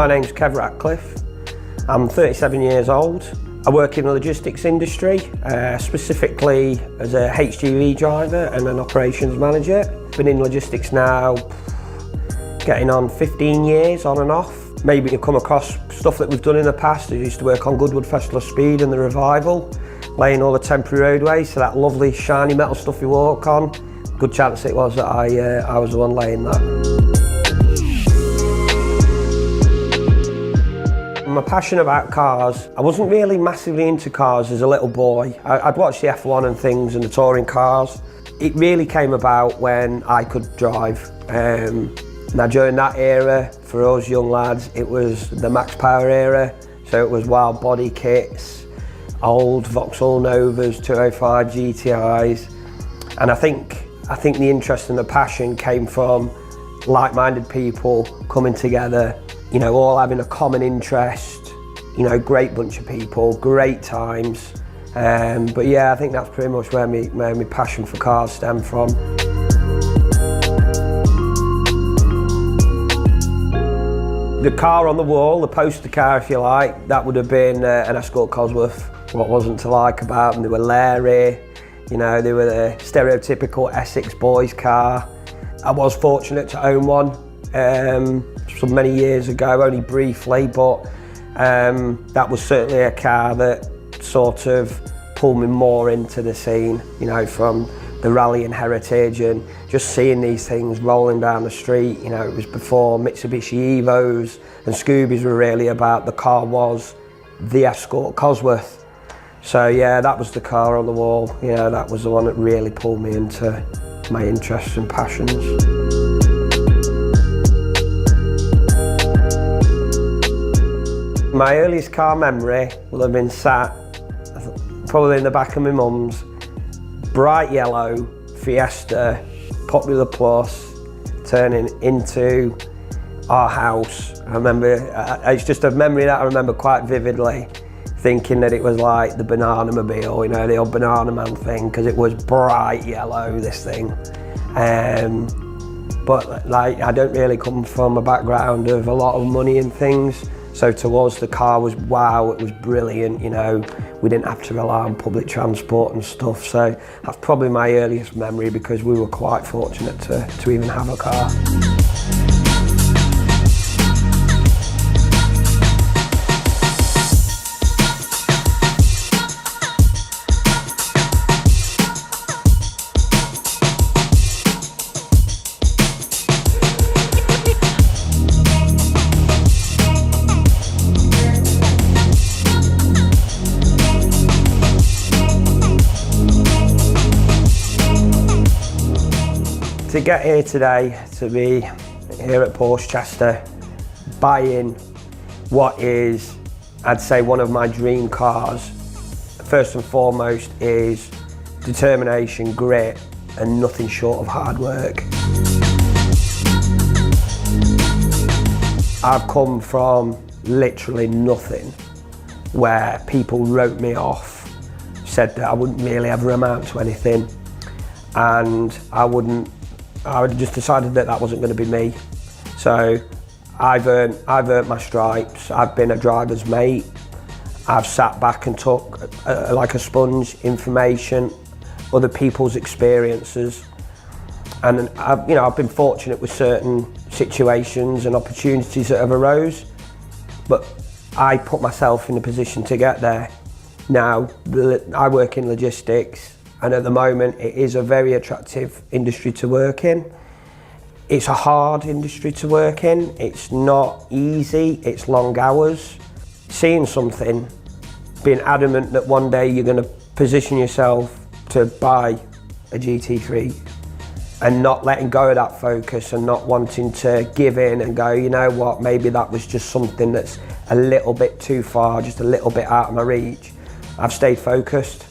My name's Kev Ratcliffe. I'm 37 years old. I work in the logistics industry, specifically as a HGV driver and an operations manager. Been in logistics now, getting on 15 years on and off. Maybe you've come across stuff that we've done in the past. I used to work on Goodwood Festival of Speed and the Revival, laying all the temporary roadways, so that lovely shiny metal stuff you walk on. Good chance it was that I was the one laying that. My passion about cars, I wasn't really massively into cars as a little boy. I'd watch the F1 and things and the touring cars. It really came about when I could drive. Now during that era, for us young lads, it was the Max Power era, so it was wild body kits, old Vauxhall Novas, 205 GTIs, and I think the interest and the passion came from like-minded people coming together, you know, all having a common interest, you know, great bunch of people, great times. But yeah, I think that's pretty much where my passion for cars stemmed from. The car on the wall, the poster car if you like, that would have been an Escort Cosworth. What wasn't to like about them? They were leery, you know, they were the stereotypical Essex boys car. I was fortunate to own one so many years ago, only briefly, but that was certainly a car that sort of pulled me more into the scene, you know, from the rallying heritage and just seeing these things rolling down the street. You know, it was before Mitsubishi Evos and Scoobies were really about. The car was the Escort Cosworth. So yeah, that was the car on the wall. You know, that was the one that really pulled me into my interests and passions. My earliest car memory will have been sat probably in the back of my mum's bright yellow Fiesta Popular Plus turning into our house. I remember, it's just a memory that I remember quite vividly, thinking that it was like the Banana Mobile, you know, the old Banana Man thing, because it was bright yellow, this thing. But like, I don't really come from a background of a lot of money and things. So to us, the car was wow, it was brilliant, you know. We didn't have to rely on public transport and stuff. So that's probably my earliest memory, because we were quite fortunate to even have a car. To get here today, to be here at Porsche Chester, buying what is, I'd say, one of my dream cars, first and foremost is determination, grit, and nothing short of hard work. I've come from literally nothing, where people wrote me off, said that I wouldn't really ever amount to anything, and I just decided that that wasn't going to be me. So I've earned my stripes. I've been a driver's mate. I've sat back and took like a sponge information, other people's experiences, and I've been fortunate with certain situations and opportunities that have arose. But I put myself in a position to get there. Now I work in logistics. And at the moment, it is a very attractive industry to work in. It's a hard industry to work in. It's not easy, it's long hours. Seeing something, being adamant that one day you're going to position yourself to buy a GT3 and not letting go of that focus and not wanting to give in and go, you know what, maybe that was just something that's a little bit too far, just a little bit out of my reach. I've stayed focused.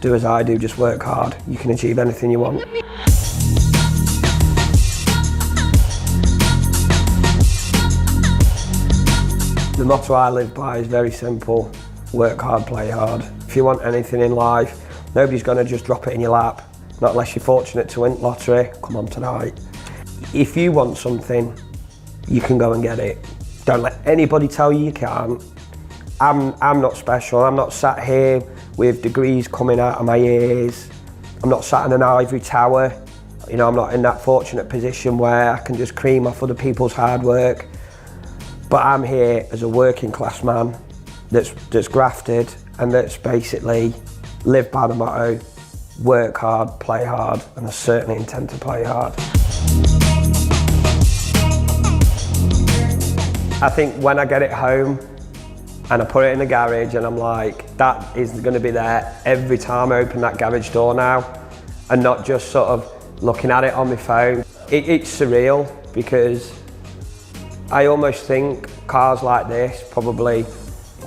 Do as I do, just work hard. You can achieve anything you want. The motto I live by is very simple: work hard, play hard. If you want anything in life, nobody's going to just drop it in your lap, not unless you're fortunate to win lottery. Come on tonight. If you want something, you can go and get it. Don't let anybody tell you you can't. I'm not special. I'm not sat here with degrees coming out of my ears. I'm not sat in an ivory tower. You know, I'm not in that fortunate position where I can just cream off other people's hard work. But I'm here as a working class man that's grafted and that's basically lived by the motto, work hard, play hard, and I certainly intend to play hard. I think when I get it home and I put it in the garage and I'm like, that is going to be there every time I open that garage door now, and not just sort of looking at it on my phone. It's surreal, because I almost think cars like this, probably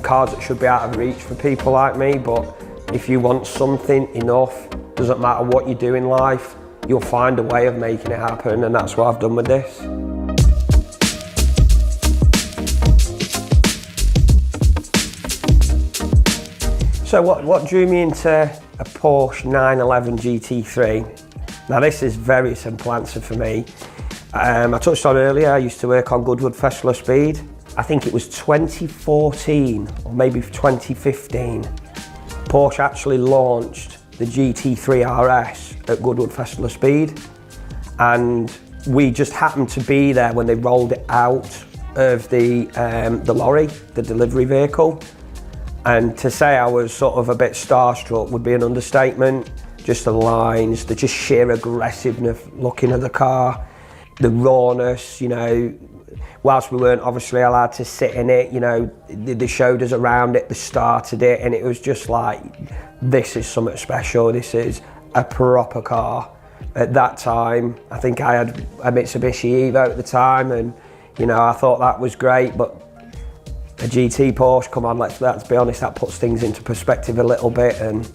cars that should be out of reach for people like me, but if you want something enough, doesn't matter what you do in life, you'll find a way of making it happen, and that's what I've done with this. So what drew me into a Porsche 911 GT3? Now this is a very simple answer for me. I touched on earlier, I used to work on Goodwood Festival of Speed. I think it was 2014 or maybe 2015. Porsche actually launched the GT3RS at Goodwood Festival of Speed, and we just happened to be there when they rolled it out of the lorry, the delivery vehicle. And to say I was sort of a bit starstruck would be an understatement. Just the lines, the just sheer aggressiveness looking at the car, the rawness, you know, whilst we weren't obviously allowed to sit in it, you know, they showed us around it, they started it, and it was just like, this is something special, this is a proper car. At that time, I think I had a Mitsubishi Evo at the time, and you know, I thought that was great, but a GT Porsche, come on, let's be honest, that puts things into perspective a little bit, and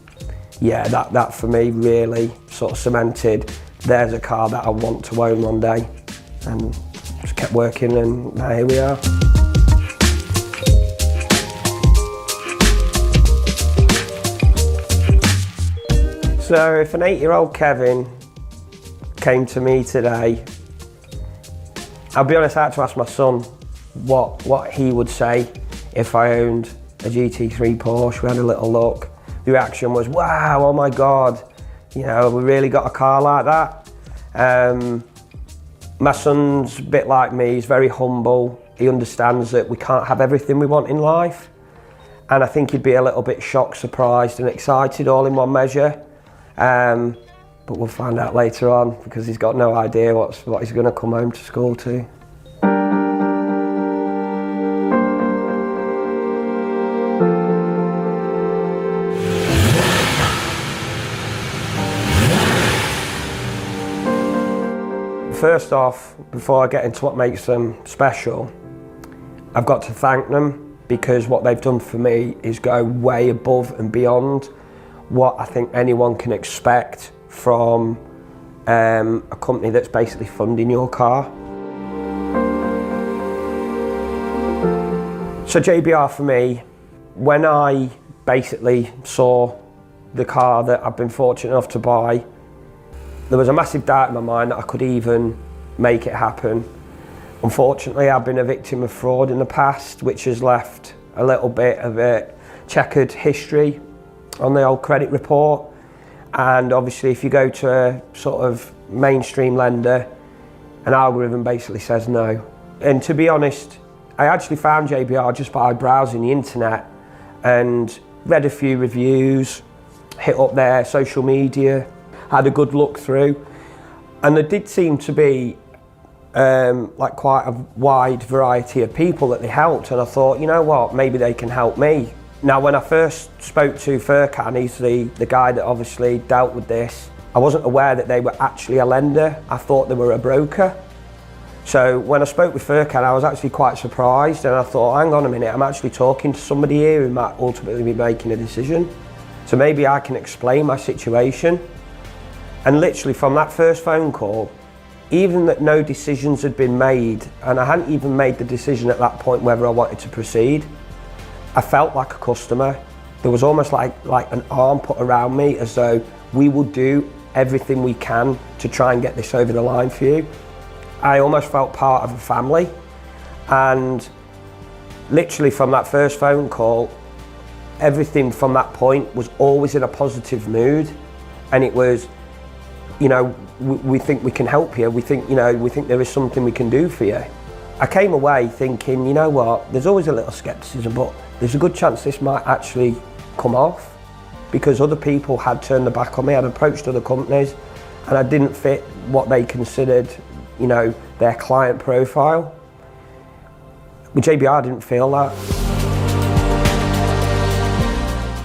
yeah, that for me really sort of cemented, there's a car that I want to own one day, and just kept working, and now here we are. So if an 8-year-old Kevin came to me today, I'll be honest, I had to ask my son what he would say if I owned a GT3 Porsche. We had a little look. The reaction was, wow, oh my God, you know, we really got a car like that. My son's a bit like me, he's very humble. He understands that we can't have everything we want in life. And I think he'd be a little bit shocked, surprised and excited all in one measure. But we'll find out later on, because he's got no idea what he's going to come home to school to. First off, before I get into what makes them special, I've got to thank them, because what they've done for me is go way above and beyond what I think anyone can expect from a company that's basically funding your car. So JBR for me, when I basically saw the car that I've been fortunate enough to buy, there was a massive doubt in my mind that I could even make it happen. Unfortunately, I've been a victim of fraud in the past, which has left a little bit of a checkered history on the old credit report. And obviously, if you go to a sort of mainstream lender, an algorithm basically says no. And to be honest, I actually found JBR just by browsing the internet and read a few reviews, hit up their social media, had a good look through, and there did seem to be like quite a wide variety of people that they helped, and I thought, you know what, maybe they can help me. Now, when I first spoke to Furkan, he's the guy that obviously dealt with this, I wasn't aware that they were actually a lender. I thought they were a broker. So when I spoke with Furkan, I was actually quite surprised, and I thought, hang on a minute, I'm actually talking to somebody here who might ultimately be making a decision. So maybe I can explain my situation. And literally from that first phone call, even that no decisions had been made, and I hadn't even made the decision at that point whether I wanted to proceed, I felt like a customer. There was almost like an arm put around me, as though we will do everything we can to try and get this over the line for you. I almost felt part of a family, and literally from that first phone call, everything from that point was always in a positive mood, and it was, you know, we think we can help you. We think, you know, we think there is something we can do for you. I came away thinking, you know what, there's always a little scepticism, but there's a good chance this might actually come off, because other people had turned their back on me. I'd approached other companies and I didn't fit what they considered, you know, their client profile. With JBR, I didn't feel that.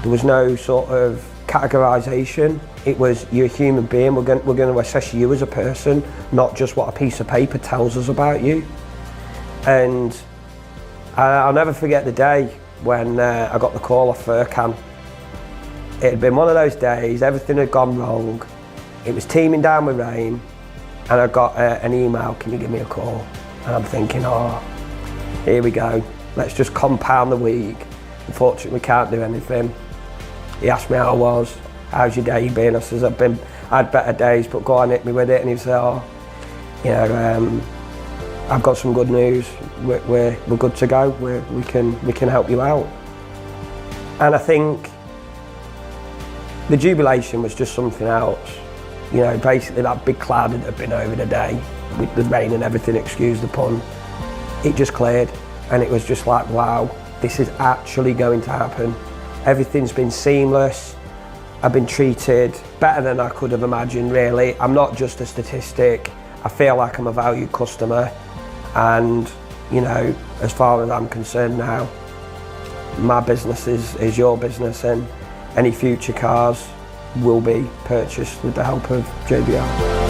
There was no sort of categorisation. It was, you're a human being, we're going to assess you as a person, not just what a piece of paper tells us about you. And I'll never forget the day when I got the call off Furkan. It had been one of those days, everything had gone wrong. It was teeming down with rain, and I got an email, can you give me a call? And I'm thinking, oh, here we go. Let's just compound the week. Unfortunately, we can't do anything. He asked me how I was, how's your day been? I says, I had better days, but go on, hit me with it. And he said, oh, you know, I've got some good news. We're good to go. We can help you out. And I think the jubilation was just something else. You know, basically that big cloud that had been over the day, with the rain and everything, excuse the pun, it just cleared, and it was just like, wow, this is actually going to happen. Everything's been seamless. I've been treated better than I could have imagined, really. I'm not just a statistic. I feel like I'm a valued customer, and, you know, as far as I'm concerned now, my business is your business, and any future cars will be purchased with the help of JBR.